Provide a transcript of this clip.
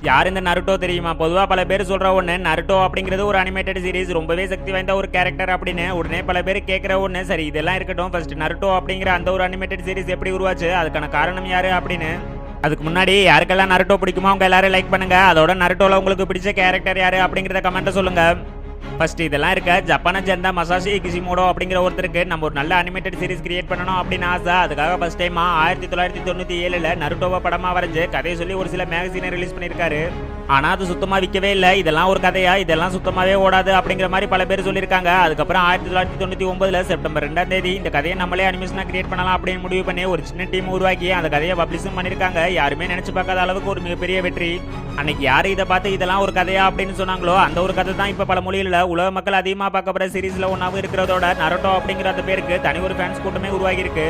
யார் இந்த நருட்டோ தெரியுமா? பொதுவா பல பேர் சொல்ற ஒண்ணு, நருட்டோ அப்படிங்கிறது ஒரு அனிமேட்டட் சீரிஸ், ரொம்பவே சக்தி வாய்ந்த ஒரு கேரக்டர் அப்படின்னு. உடனே பல பேர் கேட்கிற ஒண்ணு, சரி இதெல்லாம் இருக்கட்டும், ஃபர்ஸ்ட் நருட்டோ அப்படிங்கிற அந்த ஒரு அனிமேட்டட் சீரிஸ் எப்படி உருவாச்சு, அதுக்கான காரணம் யாரு அப்படின்னு. அதுக்கு முன்னாடி யாருக்கெல்லாம் நருட்டோ பிடிக்குமோ அவங்க எல்லாரும் லைக் பண்ணுங்க. அதோட நருட்டோல உங்களுக்கு பிடிச்ச கேரக்டர் யாரு அப்படிங்கறத கமெண்ட்ல சொல்லுங்க. ஃபர்ஸ்ட் இதெல்லாம் இருக்க ஜப்பானை சேர்ந்த மசாஷி கிஷிமோடோ அப்படிங்கிற ஒருத்தருக்கு நம்ம ஒரு நல்ல அனிமேட்டட் சீரிஸ் கிரியேட் பண்ணணும் அப்படின்னு ஆசை. அதுக்காக ஃபர்ஸ்ட் டைமா 1997 நருட்டோவை படமா வரைஞ்சு கதையை சொல்லி ஒரு சில மேகசீனை ரிலீஸ் பண்ணியிருக்காரு. ஆனா அது சுத்தமா விற்கவே இல்லை. இதெல்லாம் ஒரு கதையா, இதெல்லாம் சுத்தமாவே ஓடாது அப்படிங்கிற மாதிரி பல பேர் சொல்லியிருக்காங்க. அதுக்கப்புறம் 1999 செப்டம்பர் 2ஆம் தேதி இந்த கதையை நம்மளே அனிமேஷனா கிரியேட் பண்ணலாம் அப்படின்னு முடிவு பண்ணி ஒரு சின்ன டீம் உருவாக்கி அந்த கதையை பப்ளிஷும் பண்ணியிருக்காங்க. யாருமே நினைச்சு பார்க்காத அளவுக்கு ஒரு மிகப்பெரிய வெற்றி. அன்னைக்கு யாரு இதை பார்த்து இதெல்லாம் ஒரு கதையா அப்படின்னு சொன்னாங்களோ அந்த ஒரு கதை தான் இப்ப பல மொழியில உலக மக்கள் அதிகமா பார்க்கப்படுற சீரீஸ்ல ஒன்னாவும் இருக்கிறதோட நருட்டோ அப்படிங்கிற அந்த பேருக்கு தனி ஒரு ஃபேன்ஸ் கூட்டமே உருவாகி இருக்கு.